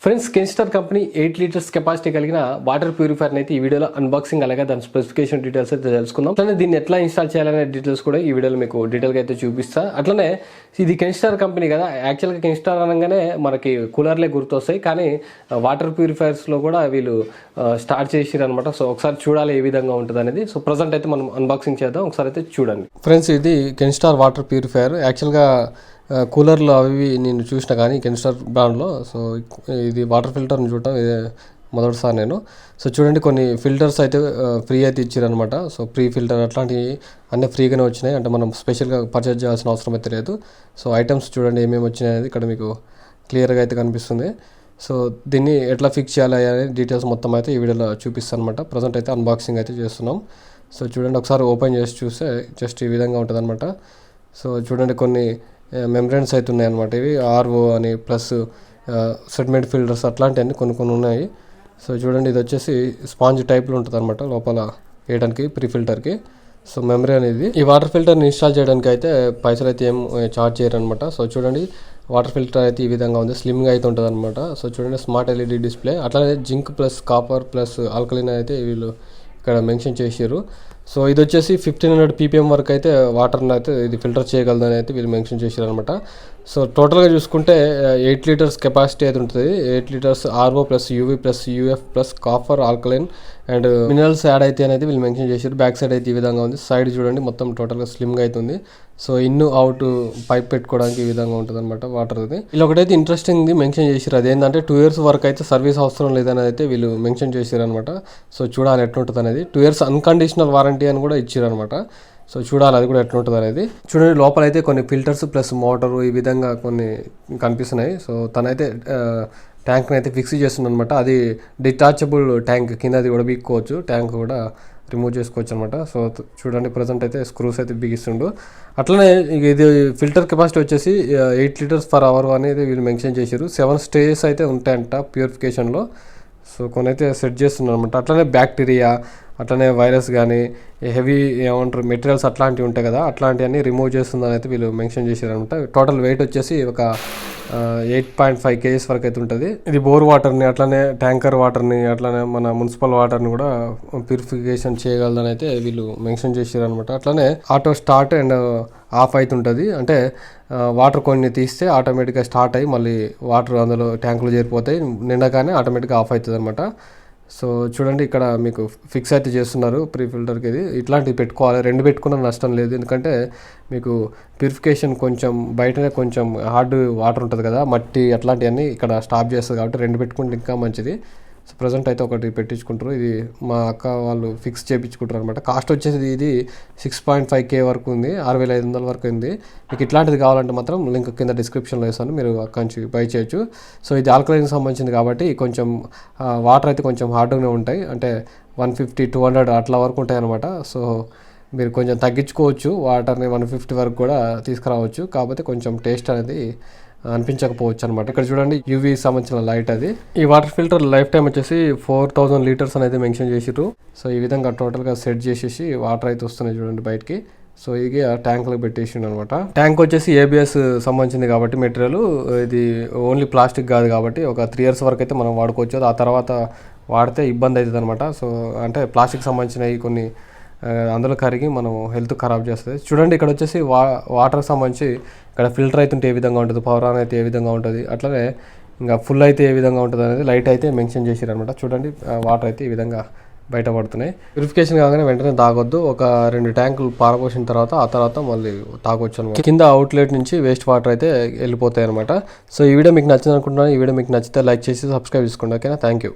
Friends, Kenstar company 8 litres capacity కలిగిన water purifier అయితే ఈ వీడియోలో అన్బాక్సింగ్ అలాగే దాని స్పెసిఫికేషన్ డీటెయిల్స్ అయితే తెలుసుకుందాం. అట్లనే దీన్ని ఎట్లా ఇన్స్టాల్ చేయాలనే డీటెయిల్స్ కూడా ఈ వీడియోలో మీకు డీటెయిల్గా అయితే చూపిస్తా. అట్లనే ఇది కెన్స్టార్ కంపెనీ కదా, యాక్చువల్గా కెన్స్టార్ అనగానే మనకి కూలర్లే గుర్తొస్తాయి, కానీ వాటర్ ప్యూరిఫైర్స్లో కూడా వీళ్ళు స్టార్ట్ చేసిరు అనమాట. సో ఒకసారి చూడాలి ఏ విధంగా ఉంటుంది అనేది. సో ప్రజెంట్ అయితే మనం అన్బాక్సింగ్ చేద్దాం, ఒకసారి అయితే చూడండి. ఫ్రెండ్స్, ఇది కెన్స్టార్ వాటర్ ప్యూరిఫైర్. యాక్చువల్గా కూలర్లు అవి నేను చూసిన కానీ కెన్స్టార్ బ్రాండ్లో. సో ఇది వాటర్ ఫిల్టర్ని చూడటం ఇదే మొదటిసారి నేను. సో చూడండి, కొన్ని ఫిల్టర్స్ అయితే ఫ్రీ అయితే ఇచ్చారనమాట. సో ప్రీ ఫిల్టర్ అట్లాంటివి అన్నీ ఫ్రీగానే వచ్చినాయి, అంటే మనం స్పెషల్గా పర్చేజ్ చేయాల్సిన అవసరం అయితే లేదు. సో ఐటమ్స్ చూడండి ఏమేమి వచ్చినాయి అనేది ఇక్కడ మీకు క్లియర్గా అయితే కనిపిస్తుంది. సో దీన్ని ఎట్లా ఫిక్స్ చేయాలి అనే డీటెయిల్స్ మొత్తం అయితే ఈ వీడియోలో చూపిస్తాను అనమాట. ప్రజెంట్ అయితే అన్బాక్సింగ్ అయితే చేస్తున్నాం. సో చూడండి, ఒకసారి ఓపెన్ చేసి చూస్తే జస్ట్ ఈ విధంగా ఉంటుంది అనమాట. సో చూడండి, కొన్ని మెంబ్రెన్స్ అయితే ఉన్నాయి అనమాట. ఇవి ఆర్ఓ అని ప్లస్ సెగ్మెంట్ ఫిల్టర్స్ అట్లాంటివన్నీ కొన్ని ఉన్నాయి. సో చూడండి, ఇది వచ్చేసి స్పాంజ్ టైప్లో ఉంటుంది అనమాట లోపల వేయడానికి ప్రీ ఫిల్టర్కి. సో మెమరీ అనేది ఈ వాటర్ ఫిల్టర్ని ఇన్స్టాల్ చేయడానికి అయితే పైసలు అయితే ఏం ఛార్జ్ చేయరు అనమాట. సో చూడండి, వాటర్ ఫిల్టర్ అయితే ఈ విధంగా ఉంది, స్లిమ్గా అయితే ఉంటుంది అనమాట. సో చూడండి, స్మార్ట్ ఎల్ఈడి డిస్ప్లే, అట్లానే zinc plus copper plus alkaline అయితే వీళ్ళు ఇక్కడ మెన్షన్ చేసారు. సో ఇది వచ్చేసి 1500 ppm వరకు అయితే వాటర్ని అయితే ఇది ఫిల్టర్ చేయగలదని అయితే వీళ్ళు మెన్షన్ చేశారు అనమాట. సో టోటల్గా చూసుకుంటే 8 లీటర్స్ కెపాసిటీ అయితే ఉంటుంది. 8 litres RO plus UV plus UF plus copper alkaline and minerals add అయితే అనేది వీళ్ళు మెన్షన్ చేశారు. బ్యాక్ సైడ్ అయితే ఈ విధంగా ఉంది. సైడ్ చూడండి మొత్తం టోటల్గా స్లిమ్గా అవుతుంది. సో ఇన్ అవుట్ పైప్ పెట్టుకోవడానికి ఈ విధంగా ఉంటుంది అనమాట వాటర్ అది. ఇలా ఒకటైతే ఇంట్రెస్టింగ్ మెన్షన్ చేశారు, అదేంటంటే 2 years వరకు అయితే సర్వీస్ అవసరం లేదనేది అయితే వీళ్ళు మెన్షన్ చేశారు అనమాట. సో చూడాలి ఎట్లుంటుంది అనేది. 2 years అన్కండిషనల్ వారంటీ అని కూడా ఇచ్చారు అనమాట. సో చూడాలి అది కూడా ఎట్లుంటుంది అనేది. చూడండి, లోపల అయితే కొన్ని ఫిల్టర్స్ ప్లస్ మోటారు ఈ విధంగా కొన్ని కనిపిస్తున్నాయి. సో తనైతే ట్యాంక్ని అయితే ఫిక్స్ చేస్తుంది అనమాట. అది డిటాచబుల్ ట్యాంక్, కిందది కూడా బిక్కోవచ్చు, ట్యాంక్ కూడా రిమూవ్ చేసుకోవచ్చు అనమాట. సో చూడండి, ప్రజెంట్ అయితే స్క్రూస్ అయితే బిగిస్తుండు. అట్లనే ఇది ఫిల్టర్ కెపాసిటీ వచ్చేసి 8 లీటర్స్ పర్ అవర్ అనేది వీళ్ళు మెన్షన్ చేశారు. 7 stages అయితే ఉంటాయంట ప్యూరిఫికేషన్లో. సో కొన్ని అయితే సెట్ చేస్తున్నారు అనమాట. అట్లనే బ్యాక్టీరియా అట్లనే వైరస్ కానీ హెవీ ఏమంటారు మెటీరియల్స్ అట్లాంటివి ఉంటాయి కదా, అట్లాంటివన్నీ రిమూవ్ చేస్తుందని అయితే వీళ్ళు మెన్షన్ చేశారనమాట. టోటల్ వెయిట్ వచ్చేసి ఒక 8.5 kgs వరకు అయితే ఉంటుంది. ఇది బోర్ వాటర్ని అట్లనే ట్యాంకర్ వాటర్ని అట్లనే మన మున్సిపల్ వాటర్ని కూడా ప్యూరిఫికేషన్ చేయగలదని అయితే వీళ్ళు మెన్షన్ చేశారనమాట. అట్లనే ఆటో స్టార్ట్ అండ్ ఆఫ్ అవుతుంటుంది, అంటే వాటర్ కొన్ని తీస్తే ఆటోమేటిక్గా స్టార్ట్ అయ్యి మళ్ళీ వాటర్ అందులో ట్యాంకులో చేరిపోతాయి, నిండగానే ఆటోమేటిక్గా ఆఫ్ అవుతుంది అనమాట. సో చూడండి, ఇక్కడ మీకు ఫిక్స్ అయితే చేస్తున్నారు ప్రీ ఫిల్టర్కి. ఇది ఇట్లాంటివి పెట్టుకోవాలి, 2 పెట్టుకున్న నష్టం లేదు. ఎందుకంటే మీకు ప్యూరిఫికేషన్ కొంచెం బయటనే కొంచెం హార్డ్ వాటర్ ఉంటుంది కదా, మట్టి అట్లాంటివన్నీ ఇక్కడ స్టాప్ చేస్తుంది కాబట్టి 2 పెట్టుకుంటే ఇంకా మంచిది. సో ప్రజెంట్ అయితే ఒకటి పెట్టించుకుంటారు. ఇది మా అక్క వాళ్ళు ఫిక్స్ చేయించుకుంటారు అనమాట. కాస్ట్ వచ్చేసి ఇది 6.5K వరకు ఉంది, 6500 వరకు ఉంది. మీకు ఇట్లాంటిది కావాలంటే మాత్రం లింక్ కింద డిస్క్రిప్షన్లో వేస్తాను, మీరు అక్కడి నుంచి బై చేయొచ్చు. సో ఇది ఆల్కలైన్కి సంబంధించింది కాబట్టి కొంచెం వాటర్ అయితే కొంచెం హార్డ్గానే ఉంటాయి, అంటే 150-200 అట్లా వరకు ఉంటాయి అనమాట. సో మీరు కొంచెం తగ్గించుకోవచ్చు, వాటర్ని 150 వరకు కూడా తీసుకురావచ్చు. కాకపోతే కొంచెం టేస్ట్ అనేది అనిపించకపోవచ్చు అనమాట. ఇక్కడ చూడండి, యూవీ సంబంధించిన లైట్ అది. ఈ వాటర్ ఫిల్టర్ లైఫ్ టైం వచ్చేసి 4000 లీటర్స్ అనేది మెన్షన్ చేసిరు. సో ఈ విధంగా టోటల్గా సెట్ చేసేసి వాటర్ అయితే వస్తున్నాయి చూడండి బయటికి. సో ఇది ట్యాంక్లో పెట్టేసిండు అనమాట. ట్యాంక్ వచ్చేసి ABS సంబంధించింది కాబట్టి మెటీరియల్ ఇది ఓన్లీ ప్లాస్టిక్ కాదు కాబట్టి ఒక 3 years వరకు అయితే మనం వాడుకోవచ్చు. ఆ తర్వాత వాడితే ఇబ్బంది అవుతుంది అనమాట. సో అంటే ప్లాస్టిక్ సంబంధించినవి కొన్ని అందులో కరిగి మనం హెల్త్ ఖరాబ్ చేస్తుంది. చూడండి, ఇక్కడ వచ్చేసి వాటర్ సంబంధించి ఇక్కడ ఫిల్టర్ అయితే ఏ విధంగా ఉంటుంది, పవర్ ఆన్ అయితే ఏ విధంగా ఉంటుంది, అట్లనే ఇంకా ఫుల్ అయితే ఏ విధంగా ఉంటుంది అనేది లైట్ అయితే మెన్షన్ చేశారు అనమాట. చూడండి, వాటర్ అయితే ఈ విధంగా బయటపడుతున్నాయి. ప్యూరిఫికేషన్ కాగానే వెంటనే తాగొద్దు, ఒక 2 ట్యాంకులు పారపోసిన తర్వాత ఆ తర్వాత మళ్ళీ తాగొచ్చు అనమాట. కింద అవుట్లెట్ నుంచి వేస్ట్ వాటర్ అయితే వెళ్ళిపోతాయి అనమాట. సో ఈ వీడియో మీకు నచ్చింది అనుకుంటున్నాను. ఈ వీడియో మీకు నచ్చితే లైక్ చేసి సబ్స్క్రైబ్ చేసుకోండి. ఓకేనా, థ్యాంక్ యూ.